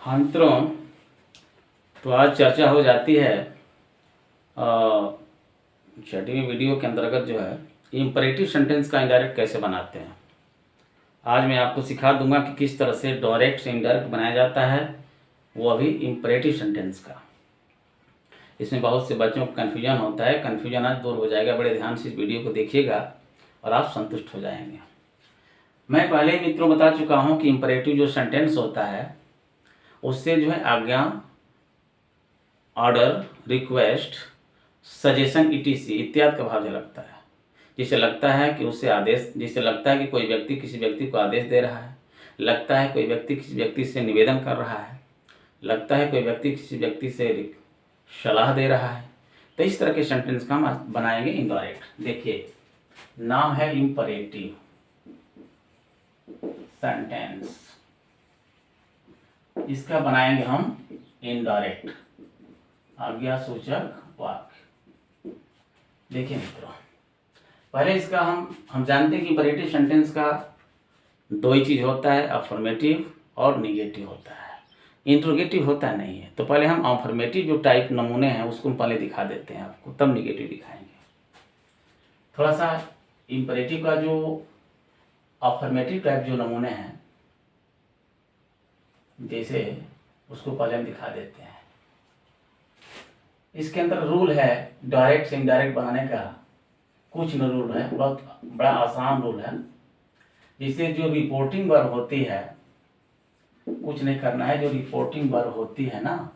हाँ मित्रों, तो आज चर्चा हो जाती है छठवीं वीडियो के अंतर्गत जो है इम्परेटिव सेंटेंस का इनडायरेक्ट कैसे बनाते हैं। आज मैं आपको सिखा दूंगा कि किस तरह से डायरेक्ट से इनडायरेक्ट बनाया जाता है, वो भी इम्परेटिव सेंटेंस का। इसमें बहुत से बच्चों को कन्फ्यूजन होता है, कन्फ्यूजन आज दूर हो जाएगा। बड़े ध्यान से इस वीडियो को देखिएगा और आप संतुष्ट हो जाएंगे। मैं पहले ही मित्रों बता चुका हूँ कि इम्परेटिव जो सेंटेंस होता है उससे जो है आज्ञा, ऑर्डर, रिक्वेस्ट, सजेशन इटीसी इत्यादि का भाव झलकता है। जिसे लगता है कि उससे आदेश, जिसे लगता है कि कोई व्यक्ति किसी व्यक्ति को आदेश दे रहा है, लगता है कोई व्यक्ति किसी व्यक्ति से निवेदन कर रहा है, लगता है कोई व्यक्ति किसी व्यक्ति से सलाह दे रहा है। तो इस तरह के सेंटेंस का हम बनाएंगे इनडायरेक्ट। देखिए, नाम है इम्परेटिव सेंटेंस, इसका बनाएंगे हम इनडायरेक्ट, आज्ञा सूचक वाक्य। देखिए मित्रों, पहले इसका हम जानते हैं कि इम्परेटिव सेंटेंस का दो ही चीज होता है, अफर्मेटिव और निगेटिव होता है, इंट्रोगेटिव होता नहीं है। तो पहले हम अफर्मेटिव जो टाइप नमूने हैं उसको पहले दिखा देते हैं आपको, तब निगेटिव दिखाएंगे। थोड़ा सा इम्परेटिव का जो अफर्मेटिव टाइप जो नमूने हैं, जैसे उसको पहले हम दिखा देते हैं। इसके अंदर रूल है डायरेक्ट से इनडायरेक्ट बनाने का, कुछ न रूल है, बहुत बड़ा आसान रूल है। जिससे जो रिपोर्टिंग वर्ब होती है, कुछ नहीं करना है। जो रिपोर्टिंग वर्ब होती है ना,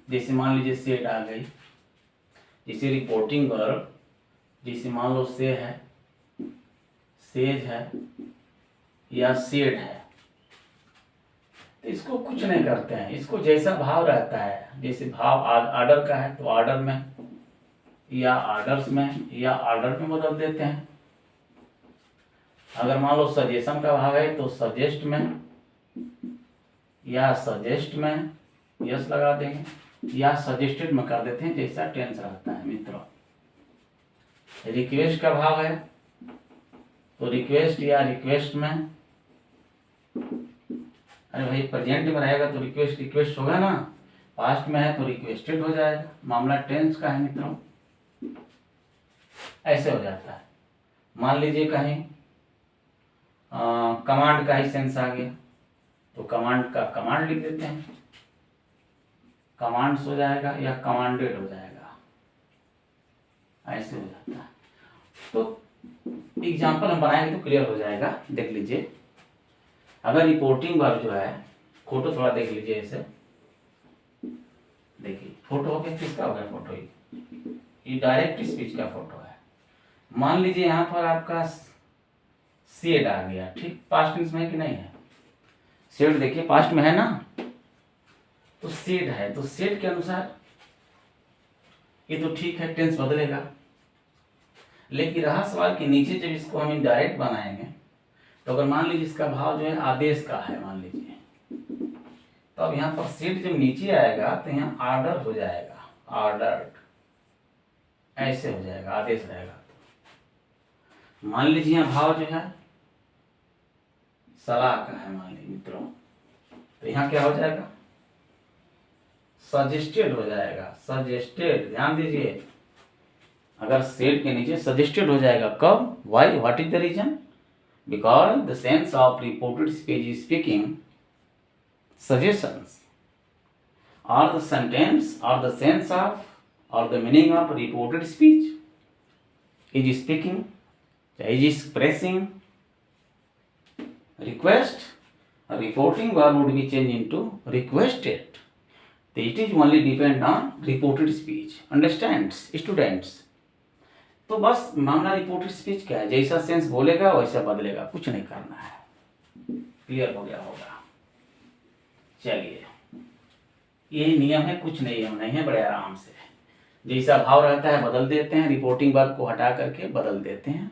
जैसे मान लीजिए सेड आ गई, जैसे रिपोर्टिंग वर्ब, जैसे मान लो से है, सेज है या सेड है, तो इसको कुछ नहीं करते हैं। इसको जैसा भाव रहता है, जैसे भाव आर्डर का है तो आर्डर में या आर्डर्स में या आर्डर में बदल देते हैं। अगर मान लो सजेशन का भाव है तो सजेस्ट में या सजेस्ट में यस लगा देंगे या सजेस्टेड में कर देते हैं, जैसा टेंस रहता है मित्रों। रिक्वेस्ट का भाव है तो रिक्वेस्ट या रिक्वेस्ट में, अरे भाई प्रेजेंट में रहेगा तो रिक्वेस्ट रिक्वेस्ट होगा ना, पास्ट में है तो रिक्वेस्टेड हो जाएगा। मामला टेंस का है मित्रों, ऐसे हो जाता है। मान लीजिए कहीं कमांड का ही सेंस आ गया तो कमांड का कमांड लिख देते हैं, कमांड्स हो जाएगा या कमांडेड हो जाएगा, ऐसे हो जाता है। तो एग्जाम्पल हम बनाएंगे तो क्लियर हो जाएगा। देख लीजिए, अगर रिपोर्टिंग वर्ब जो है, फोटो थोड़ा देख लीजिए ऐसे, देखिए फोटो हो गया, किसका हो गया फोटो, ये डायरेक्ट स्पीच का फोटो है। मान लीजिए यहाँ पर आपका सेड आ गया, ठीक, पास्ट टेंस में है कि नहीं है, सेड देखिए पास्ट में है ना, तो सेड है तो सेड के अनुसार ये तो ठीक है, टेंस बदलेगा। लेकिन रहा सवाल कि नीचे जब इसको हम इनडायरेक्ट बनाएंगे तो अगर मान लीजिए इसका भाव जो है आदेश का है, मान लीजिए, तो अब यहाँ पर सेड जब नीचे आएगा तो यहाँ ऑर्डर हो जाएगा, ऑर्डर्ड, ऐसे हो जाएगा, आदेश रहेगा। तो मान लीजिए यहाँ भाव जो है सलाह का है, मान लीजिए मित्रों, तो यहाँ क्या हो जाएगा, सजेस्टेड हो जाएगा, सजेस्टेड। ध्यान दीजिए, अगर सेड के नीचे सजेस्टेड हो जाएगा, कब, why, what is the reason, because the sense of reported speech is speaking suggestions, or the sentence or the sense of or the meaning of reported speech is speaking, is expressing request. A reporting verb would be changed into requested. It is only depend on reported speech. Understands students? तो बस मामला reported speech क्या है, जैसा sense बोलेगा वैसा बदलेगा, कुछ नहीं करना है। क्लियर हो गया होगा। चलिए, यही नियम है, कुछ नियम नहीं है, बड़े आराम से जैसा भाव रहता है बदल देते हैं, रिपोर्टिंग वर्ब को हटा करके बदल देते हैं।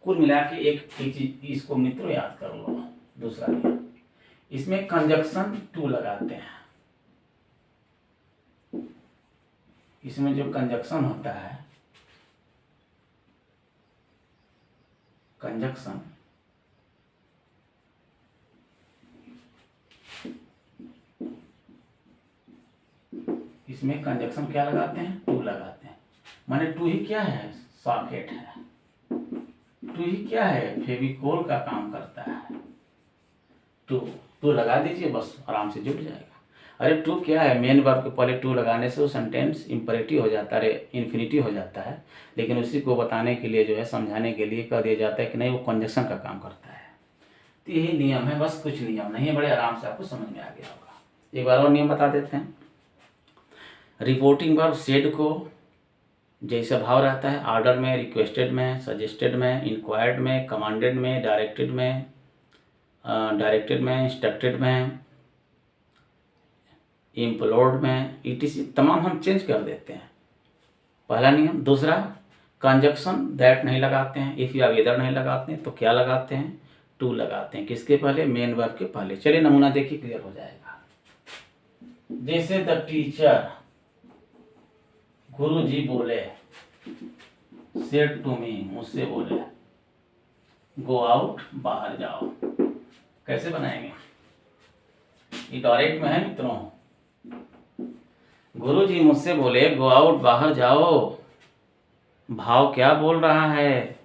कुल मिला के एक चीज इसको मित्रों याद कर लो। दूसरा नियम, इसमें कंजक्शन टू लगाते हैं। इसमें जो कंजक्शन होता है, कंजक्शन इसमें कंजक्शन क्या लगाते हैं, टू लगाते हैं। माने टू ही क्या है, सॉकेट है। टू ही क्या है, फेविकोल का काम करता है। टू लगा दीजिए, बस आराम से जुड़ जाएगा। अरे टू क्या है, मेन वर्ब के पहले टू लगाने से वो सेंटेंस इंपरेटिव हो जाता है, इन्फिनिटिव हो जाता है। लेकिन उसी को बताने के लिए जो है, समझाने के लिए कह दिया जाता है कि नहीं, वो कंजक्शन का काम करता है। तो यही नियम है, बस कुछ नियम नहीं है, बड़े आराम से आपको समझ में आ गया होगा। एक बार और नियम बता देते हैं। रिपोर्टिंग वर्ब सेड को जैसा भाव रहता है, ऑर्डर में, रिक्वेस्टेड में, सजेस्टेड में, इंक्वायर्ड में, कमांडेड में, डायरेक्टेड में, इंस्ट्रक्टेड में, इम्प्लोर्ड में, ईटीसी तमाम हम चेंज कर देते हैं। पहला नियम। दूसरा, कंजक्शन दैट नहीं लगाते हैं, इफ़ या वेदर नहीं लगाते हैं, तो क्या लगाते हैं, टू लगाते हैं। किसके पहले, मेन वर्ब के पहले। चलिए नमूना देखिए, क्लियर हो जाएगा। जैसे द टीचर, गुरु जी बोले, सेड टू मी, मुझसे बोले, गो आउट, बाहर जाओ। कैसे बनाएंगे, ये डायरेक्ट में है मित्रों। गुरु जी मुझसे बोले गो आउट, बाहर जाओ। भाव क्या बोल रहा है,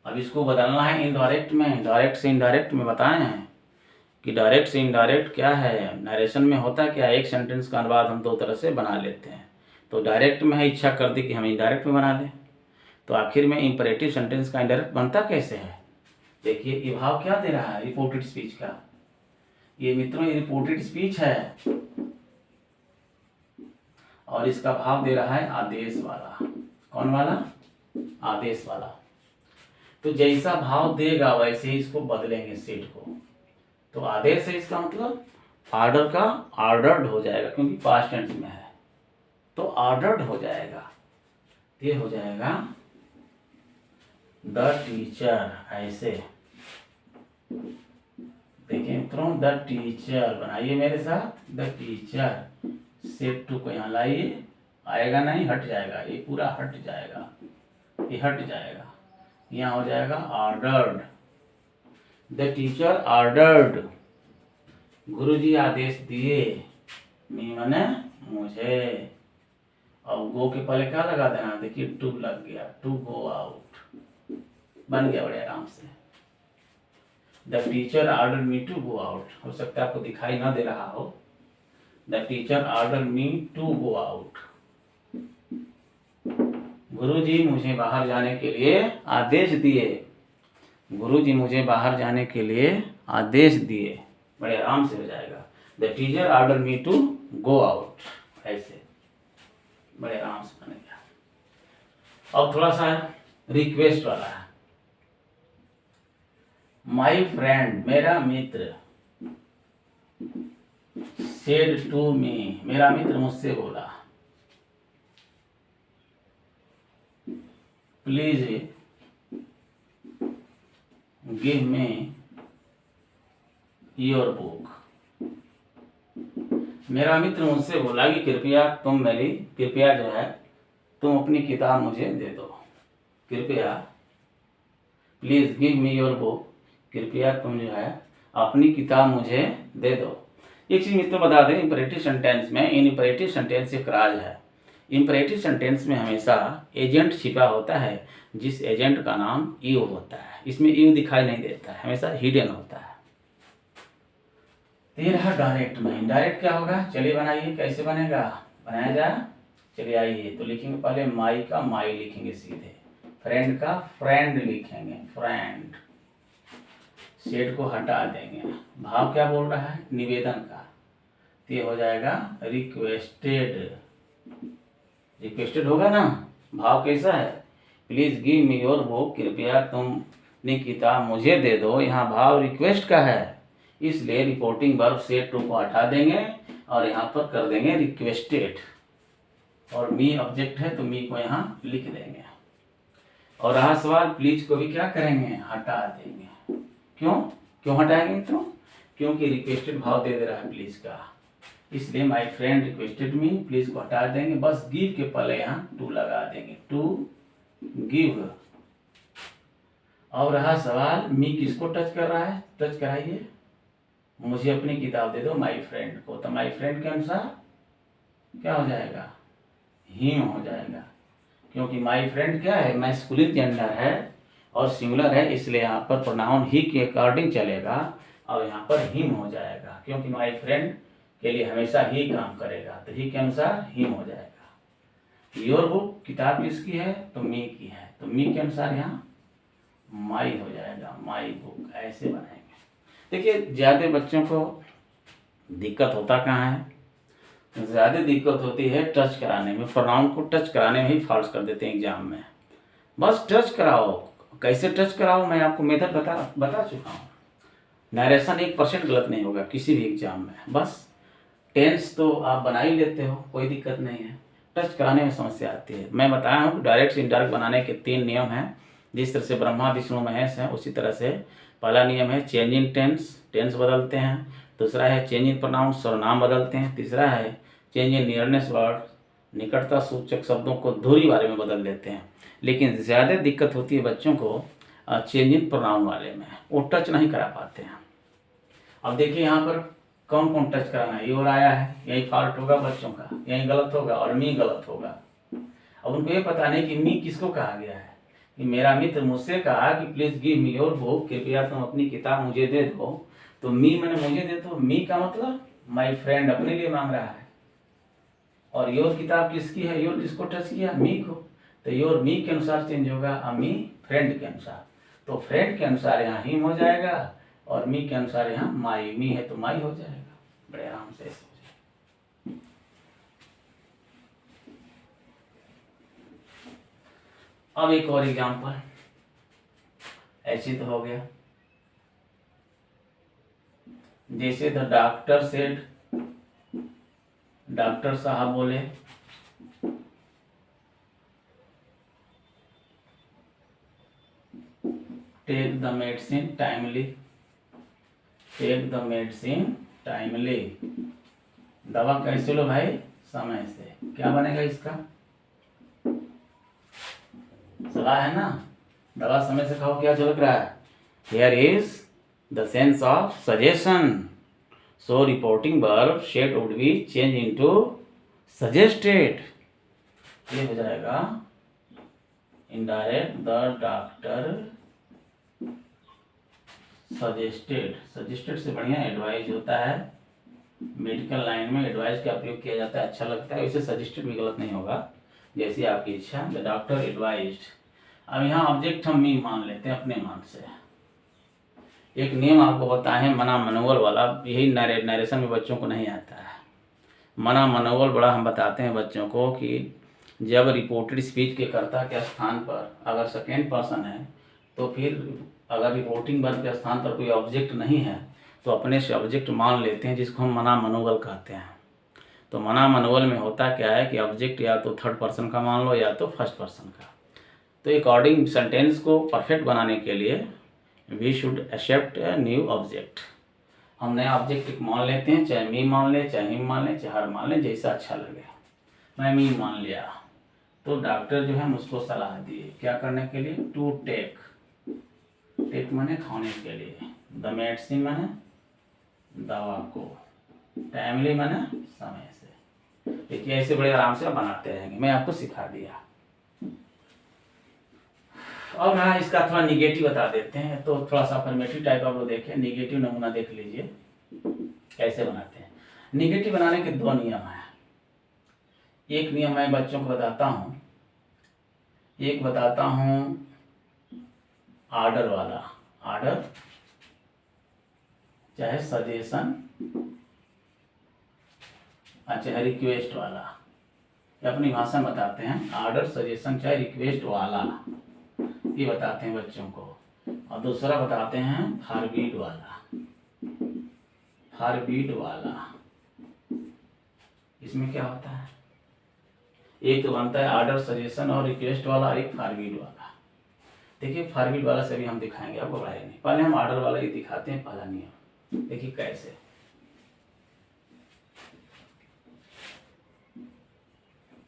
अब इसको बदलना है इनडायरेक्ट में। डायरेक्ट से इनडायरेक्ट में बताए हैं कि डायरेक्ट से इनडायरेक्ट क्या है। नरेशन में होता क्या है, एक सेंटेंस का अनुवाद हम दो तरह से बना लेते हैं। तो डायरेक्ट में है, इच्छा कर दी कि हम इनडायरेक्ट में बना लें। तो आखिर में इंपरेटिव सेंटेंस का इनडायरेक्ट बनता कैसे है, देखिए। ये भाव क्या दे रहा है, रिपोर्टेड स्पीच का। ये मित्रों ये रिपोर्टेड स्पीच है, और इसका भाव दे रहा है आदेश वाला। कौन वाला, आदेश वाला। तो जैसा भाव देगा वैसे ही इसको बदलेंगे सेट को। तो आदेश है, इसका मतलब ऑर्डर का ऑर्डर्ड हो जाएगा, क्योंकि पास्ट टेंस में है तो ऑर्डर्ड हो जाएगा। ये हो जाएगा द टीचर। ऐसे देखिए मित्रों, द टीचर बनाइए मेरे साथ। द टीचर, सेट टू को यहाँ लाइए, आएगा नहीं, हट जाएगा, ये पूरा हट जाएगा, ये हट जाएगा। यहाँ हो जाएगा ऑर्डर्ड। द टीचर ऑर्डर्ड, गुरुजी आदेश दिए। मी माने मुझे, और गो के पहले क्या लगा देना, देखिए टू लग गया, टू गो आउट बन गया बड़े आराम से। The teacher order me to go out. हो सकता है आपको दिखाई ना दे रहा हो। The teacher order me to go out. गुरुजी मुझे बाहर जाने के लिए आदेश दिए। गुरुजी मुझे बाहर जाने के लिए आदेश दिए। बड़े आराम से हो जाएगा। The teacher order me to go out. ऐसे बड़े आराम से बनेगा। अब थोड़ा सा रिक्वेस्ट वाला है। माई फ्रेंड, मेरा मित्र, सेड टू मी, मेरा मित्र मुझसे बोला, please give me your book. मेरा मित्र मुझसे बोला कि कृपया जो है तुम अपनी किताब मुझे दे दो। कृपया, please give me your book, कृपया तुम जो है अपनी किताब मुझे दे दो। एक चीज मित्रों बता दें, इंपरेटिव सेंटेंस में, इन इंपरेटिव सेंटेंस एक राज है। इंपरेटिव सेंटेंस में हमेशा एजेंट छिपा होता है, जिस एजेंट का नाम यू होता है। इसमें यू दिखाई नहीं देता है, हमेशा हिडन होता है। ये रहा डायरेक्ट में। इनडायरेक्ट क्या होगा, चलिए बनाइए, कैसे बनेगा, बनाया जाए। चलिए आइए, तो लिखेंगे पहले माई का माई लिखेंगे सीधे, फ्रेंड का फ्रेंड लिखेंगे, फ्रेंड। सेड को हटा देंगे। भाव क्या बोल रहा है, निवेदन का। तो ये हो जाएगा रिक्वेस्टेड। रिक्वेस्टेड होगा ना। भाव कैसा है, please give me your book, कृपया तुम अपनी किताब मुझे दे दो। यहाँ भाव रिक्वेस्ट का है, इसलिए रिपोर्टिंग वर्ब सेड टू को हटा देंगे और यहाँ पर कर देंगे रिक्वेस्टेड। और मी ऑब्जेक्ट है तो मी को यहाँ लिख देंगे। और रहा सवाल, प्लीज को भी क्या करेंगे, हटा देंगे। क्यों हटाएंगे मित्रों, क्योंकि रिक्वेस्टेड भाव दे रहा है प्लीज का, इसलिए my friend requested me, please को हटा देंगे। बस गिव के पहले यहाँ टू लगा देंगे, टू गिव। और रहा सवाल, मी किसको टच कर रहा है, टच कराइए, मुझे अपनी किताब दे दो माय फ्रेंड को। तो माय फ्रेंड के अनुसार क्या हो जाएगा, हिम हो जाएगा, क्योंकि माई फ्रेंड क्या है, मैस्कुलिन जेंडर है और सिंगुलर है, इसलिए यहाँ पर प्रोनाउन ही के अकॉर्डिंग चलेगा और यहाँ पर हिम हो जाएगा, क्योंकि माई फ्रेंड के लिए हमेशा ही काम करेगा, तो ही के अनुसार हिम हो जाएगा। योर बुक किताब किसकी है, तो मी की है, तो मी के अनुसार यहाँ माई हो जाएगा, माई बुक। ऐसे बनाएंगे। देखिए ज़्यादा बच्चों को दिक्कत होता कहाँ है, ज़्यादा दिक्कत होती है टच कराने में, प्रोनाउन को टच कराने में ही फॉल्स कर देते हैं एग्जाम में। बस टच कराओ, कैसे टच कराओ मैं आपको मेथड बता चुका हूँ। नरेशन 1% गलत नहीं होगा किसी भी एग्जाम में, बस टेंस तो आप बना ही लेते हो, कोई दिक्कत नहीं है, टच कराने में समस्या आती है। मैं बताया हूँ डायरेक्ट से इनडायरेक्ट बनाने के 3 नियम हैं, जिस तरह से ब्रह्मा विष्णु महेश हैं उसी तरह से पहला नियम है चेंज इन टेंस, टेंस बदलते हैं। दूसरा है चेंज इन प्रोनाउन, सर्वनाम बदलते हैं। तीसरा है चेंज इन नियरनेस वर्ड, निकटता सूचक शब्दों को दूरी बारे में बदल देते हैं। लेकिन ज़्यादा दिक्कत होती है बच्चों को चेंज इन प्रोनाउन वाले में, वो टच नहीं करा पाते हैं। अब देखिए यहाँ पर कौन कौन टच कराना है, योर आया है, यही फॉल्ट होगा बच्चों का, यही गलत होगा और मी गलत होगा। अब उनको ये पता नहीं कि मी किसको कहा गया है, कि मेरा मित्र मुझसे कहा कि please give me your book, कृपया तुम अपनी किताब मुझे दे दो, तो मी मैंने मुझे दे दो, मी का मतलब माई फ्रेंड अपने लिए मांग रहा है, और योर किताब किसकी है, योर किसको टच किया, मी को, तो योर मी के अनुसार चेंज होगा, मी फ्रेंड के अनुसार, तो फ्रेंड के अनुसार यहाँ हिम हो जाएगा और मी के अनुसार यहाँ माई, मी है तो माई हो जाएगा। बड़े आराम से ऐसे हो जाएगा। अब एक और एग्जाम्पल, ऐसे तो हो गया, जैसे द डॉक्टर सेड, डॉक्टर साहब बोले, take the medicine timely, take the medicine timely, दवा कैसे लो भाई, समय से। क्या बनेगा इसका, सलाह है ना, दवा समय से खाओ, क्या झलक रहा है, here is the sense of suggestion, so reporting verb said would be change into suggested, ये हो जाएगा indirect, the doctor suggested, suggested से बढ़िया एडवाइज होता है, मेडिकल लाइन में एडवाइस का प्रयोग किया जाता है, अच्छा लगता है, वैसे सजेस्टेड भी गलत नहीं होगा, जैसी आपकी इच्छा, द डॉक्टर एडवाइज्ड। अब यहाँ ऑब्जेक्ट हम मी मान लेते हैं अपने मान से। एक नियम आपको बताएं मना मनोवल वाला, यही नरेशन में बच्चों को नहीं आता है। मना मनोवल बड़ा हम बताते हैं बच्चों को कि जब रिपोर्टेड स्पीच के कर्ता के स्थान पर अगर सेकेंड पर्सन है, तो फिर अगर रिपोर्टिंग वर्ब के स्थान पर कोई ऑब्जेक्ट नहीं है तो अपने से ऑब्जेक्ट मान लेते हैं, जिसको हम मना मनोवल कहते हैं। तो मना मनोवल में होता क्या है कि ऑब्जेक्ट या तो थर्ड पर्सन का मान लो या तो फर्स्ट पर्सन का। तो अकॉर्डिंग सेंटेंस को परफेक्ट बनाने के लिए we should accept a new object, हम नया ऑब्जेक्ट मान लेते हैं, चाहे मी मान ले, चाहे हिम मान ले, चाहे हर मान ले, जैसा अच्छा लगे। मैं मी मान लिया, तो डॉक्टर जो है मुझको सलाह दिए क्या करने के लिए, टू टेक, टेक माने खाने के लिए, द मेडिसिन माने दवा को, टाइमली माने समय से। देखिए ऐसे बड़े आराम से आप बनाते रहेंगे, मैं आपको सिखा दिया। अब हाँ इसका थोड़ा निगेटिव बता देते हैं, तो थोड़ा सा अफर्मेटिव टाइप आप लोग देखें, निगेटिव नमूना देख लीजिए कैसे बनाते हैं। निगेटिव बनाने के 2 नियम हैं। एक नियम मैं बच्चों को बताता हूँ, एक बताता हूँ ऑर्डर वाला, ऑर्डर चाहे सजेशन, चाहे रिक्वेस्ट वाला, अपनी भाषा में बताते हैं, ऑर्डर सजेशन चाहे रिक्वेस्ट वाला, ये बताते हैं बच्चों को। और दूसरा बताते हैं फॉरबिड वाला, फॉरबिड वाला। इसमें क्या होता है, एक तो बनता है ऑर्डर सजेशन और रिक्वेस्ट वाला, और एक फॉरबिड वाला। देखिए फॉरबिड वाला से भी हम दिखाएंगे, आपको घबराइए नहीं, पहले हम ऑर्डर वाला ही दिखाते हैं। पहला नियम देखिए कैसे,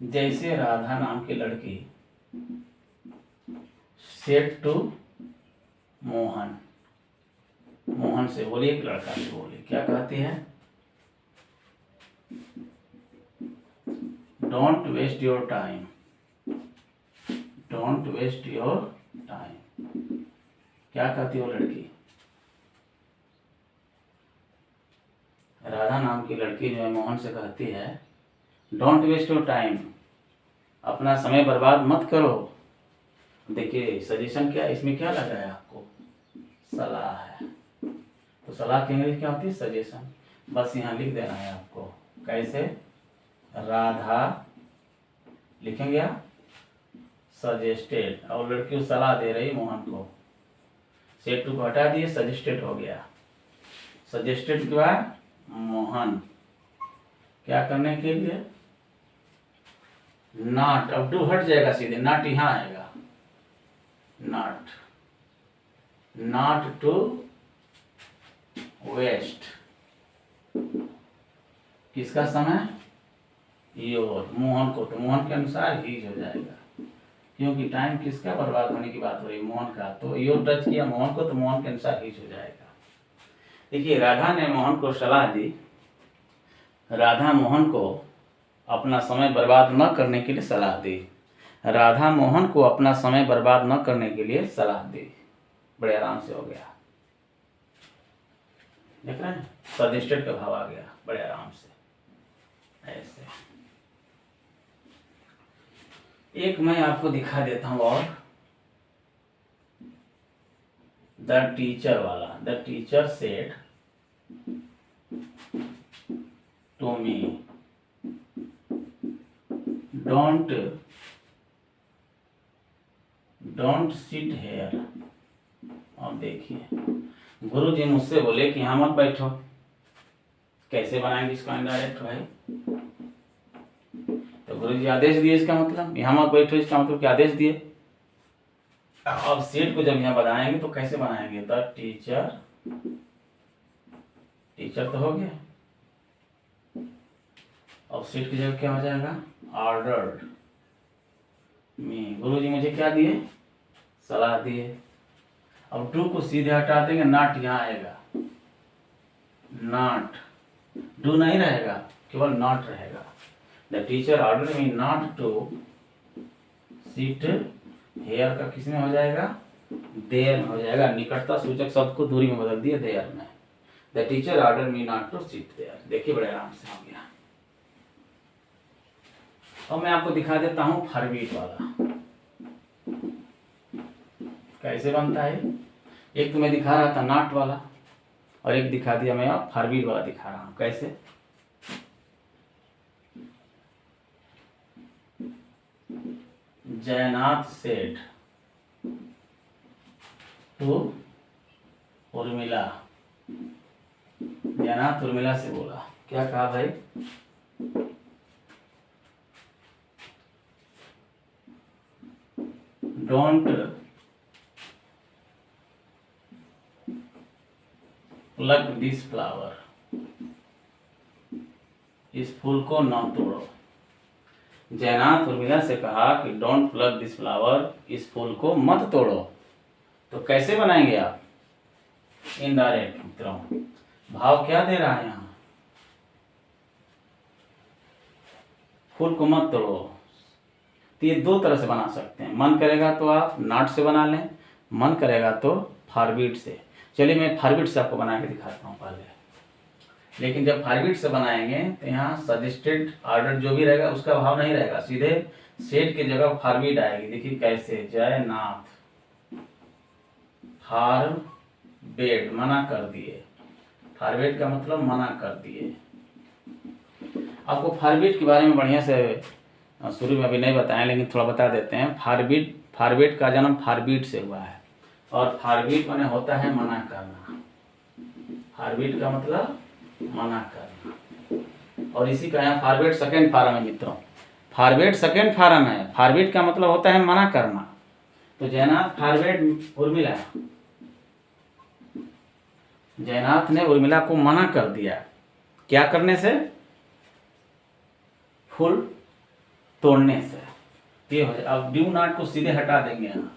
जैसे राधा नाम की लड़की सेड टू मोहन, मोहन से बोली, एक लड़का से बोली, क्या कहती है, don't waste your time, don't waste your time. क्या कहती हो लड़की, राधा नाम की लड़की जो है मोहन से कहती है डोंट वेस्ट योर टाइम, अपना समय बर्बाद मत करो। देखिए सजेशन क्या, इसमें क्या लगा है आपको, सलाह है। तो सलाह की इंग्लिश क्या होती है, सजेशन। बस यहाँ लिख देना है आपको, कैसे, राधा लिखेंगे आप, सजेस्टेड, और लड़की को सलाह दे रही मोहन को, सेट टू को हटा दिए, सजेस्टेड हो गया। सजेस्टेड के बाद मोहन क्या करने के लिए, नॉट, अब डू हट जाएगा सीधे, नॉट यहाँ आएगा, नॉट, नॉट टू वेस्ट किसका समय, योर, मोहन को, तो मोहन के अनुसार हीज हो जाएगा, क्योंकि टाइम किसका बर्बाद होने की बात हो रही है, मोहन का, तो योर टच किया मोहन को, तो मोहन के अनुसार हीज हो जाएगा। देखिए राधा ने मोहन को सलाह दी, राधा मोहन को अपना समय बर्बाद न करने के लिए सलाह दी, राधा मोहन को अपना समय बर्बाद न करने के लिए सलाह दी। बड़े आराम से हो गया, देख रहे हैं, सजेस्टेड का भाव आ गया बड़े आराम से। ऐसे एक मैं आपको दिखा देता हूं, और द टीचर वाला, the teacher said to me don't sit here. अब देखिए गुरु जी मुझसे बोले कि यहाँ मत बैठो, कैसे बनाएंगे इसको इनडायरेक्ट भाई, तो गुरु जी आदेश दिए, इसका मतलब यहाँ मत बैठो, इसका मतलब क्या आदेश दिए। अब सीट को जब यहाँ बनाएंगे तो कैसे बनाएंगे, द टीचर, टीचर तो हो गया, अब सीट की जगह क्या हो जाएगा, ऑर्डर्ड मी, गुरु जी मुझे क्या दिए, सलाह दिए। अब डू को सीधे हटा देंगे, नॉट यहाँ आएगा, नॉट, डू नहीं रहेगा, केवल नॉट रहेगा। The teacher order me not to sit here का किस में हो जाएगा, देयर में हो जाएगा, निकटता सूचक शब्द को दूरी में बदल दिया देयर में। The teacher order me not to sit there, देखिए बड़े आराम से हो गया। अब मैं आपको दिखा देता हूं फॉरबीट वाला कैसे बनता है। एक तो मैं दिखा रहा था नॉट वाला, और एक दिखा दिया मैं अब फॉरबीट वाला दिखा रहा हूं, कैसे। जयनाथ सेठ टू उर्मिला, जयनाथ उर्मिला से बोला, क्या कहा भाई, डोंट प्लग दिस फ्लावर, इस फूल को न तोड़ो। जयनाथ उर्मिला से कहा कि डोंट प्लग दिस फ्लावर, इस फूल को मत तोड़ो। तो कैसे बनाएंगे आप, इनडायरेक्ट मित्रों, भाव क्या दे रहा है यहाँ, फूल को मत तोड़ो। तो ये दो तरह से बना सकते हैं, मन करेगा तो आप नॉट से बना लें, मन करेगा तो फॉरबीट से। चलिए मैं फॉरबीट से आपको बना के दिखाता हूँ पहले, लेकिन जब फॉरबीट से बनाएंगे तो यहाँ सजेस्टेड ऑर्डर जो भी रहेगा उसका भाव नहीं रहेगा, सीधे सेट की जगह फॉरबीट आएगी। देखिए कैसे, जयनाथ फॉरबेड, मना कर दिए, फॉरबेड का मतलब मना कर दिए। आपको फॉरबीट के बारे में बढ़िया से शुरू में अभी नहीं बताएं, लेकिन थोड़ा बता देते हैं। फॉरबीट का जन्म फॉरबीट से हुआ है, और फॉरबीट माने होता है मना करना, फॉरबीट का मतलब मना करना, और इसी का यहाँ फॉरबीट सेकेंड फॉर्म है मित्रों, फॉरबीट सेकेंड फॉर्म है। फॉरबीट का मतलब होता है मना करना। तो जयनाथ फॉरबेड उर्मिला, जयनाथ ने उर्मिला को मना कर दिया, क्या करने से, फूल तोड़ने से। ये हो जाए, अब ड्यू नॉट को सीधे हटा देंगे यहाँ,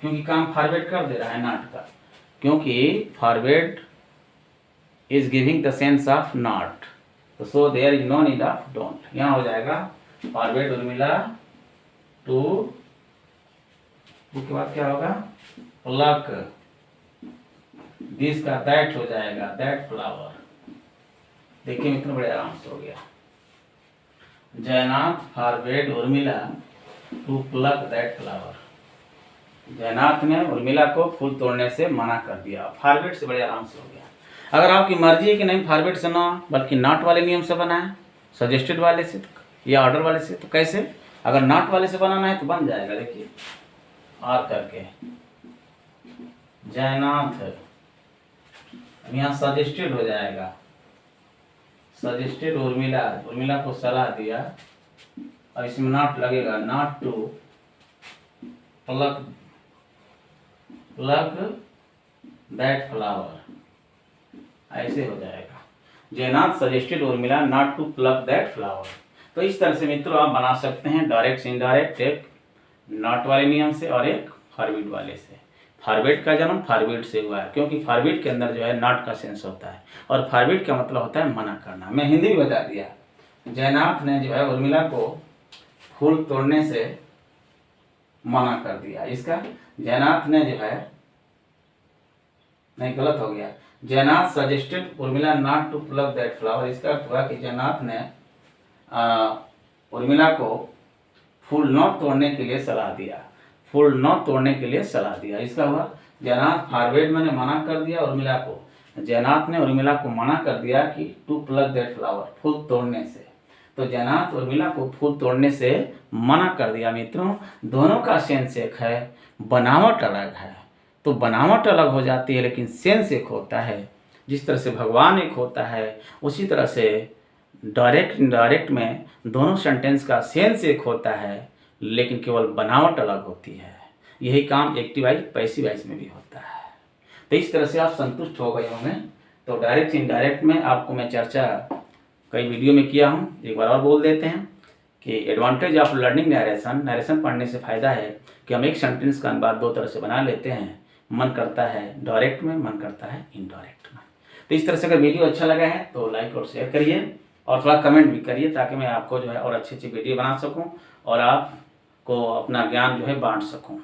क्योंकि काम फॉरवर्ड कर दे रहा है नॉट का, क्योंकि forward is giving the sense of not, तो so there is no need of don't. यहाँ हो जाएगा फॉरवर्ड उर्मिला टू के बाद क्या होगा, प्लक दिस का दैट हो जाएगा, दैट फ्लावर। देखिए मित्रों बड़े आराम से हो गया। Jainath forward Urmila to pluck that flower. Jainath ने उर्मिला को फूल तोड़ने से मना कर दिया। फॉरवर्ड से बड़े आराम से हो गया। अगर आपकी मर्जी है कि नहीं फॉरवर्ड से ना बल्कि नॉट वाले नियम से बनाए, सजेस्टेड वाले से या ऑर्डर वाले से, तो कैसे? अगर नॉट वाले से बनाना है तो बन जाएगा। देखिए और करके जयनाथ, यहाँ सजेस्टेड हो जाएगा, सजेस्टेड उर्मिला, उर्मिला को सलाह दिया, और इसमें नॉट लगेगा, not to pluck that flower, ऐसे हो जाएगा। Jainath suggested Urmila not to pluck that flower. तो इस तरह से मित्रों आप बना सकते हैं डायरेक्ट से इनडायरेक्ट, एक नॉट वाले नियम से और एक फॉरवर्ड वाले से। फॉरवर्ड का जन्म फॉरवर्ड से हुआ है, क्योंकि फॉरवर्ड के अंदर जो है नॉट का सेंस होता है और फॉरवर्ड का मतलब होता है मना करना। मैं हिंदी में बता दिया। जयनाथ ने जो है उर्मिला को फूल तोड़ने से मना कर दिया। इसका जयनाथ ने जो है, नहीं गलत हो गया, Jainath suggested Urmila not to pluck that flower. इसका अर्थ हुआ कि जयनाथ ने उर्मिला को फूल न तोड़ने के लिए सलाह दिया, फूल न तोड़ने के लिए सलाह दिया। इसका हुआ जयनाथ फॉरवर्ड में ने मना कर दिया उर्मिला को, जयनाथ ने उर्मिला को मना कर दिया कि टू प्लक दैट फ्लावर, फूल तोड़ने से। तो जयनाथ उर्मिला को फूल तोड़ने से मना कर दिया। मित्रों दोनों का सेंस एक है, बनावट अलग है। तो बनावट अलग हो जाती है लेकिन सेंस एक होता है। जिस तरह से भगवान एक होता है उसी तरह से डायरेक्ट इनडायरेक्ट में दोनों सेंटेंस का सेंस एक होता है लेकिन केवल बनावट अलग होती है। यही काम एक्टिव वाइज पैसिव वाइज में भी होता है। तो इस तरह से आप संतुष्ट हो गए होंगे। तो डायरेक्ट इनडायरेक्ट में आपको मैं चर्चा कई वीडियो में किया हूँ, एक बार और बोल देते हैं कि advantage of learning narration, narration पढ़ने से फ़ायदा है कि हम एक सेंटेंस का अनुवाद दो तरह से बना लेते हैं। मन करता है डायरेक्ट में, मन करता है इनडायरेक्ट में। तो इस तरह से अगर वीडियो अच्छा लगा है तो लाइक और शेयर करिए और थोड़ा कमेंट भी करिए ताकि मैं आपको जो है और अच्छी अच्छी वीडियो बना सकूं और आपको अपना ज्ञान जो है बांट सकूं।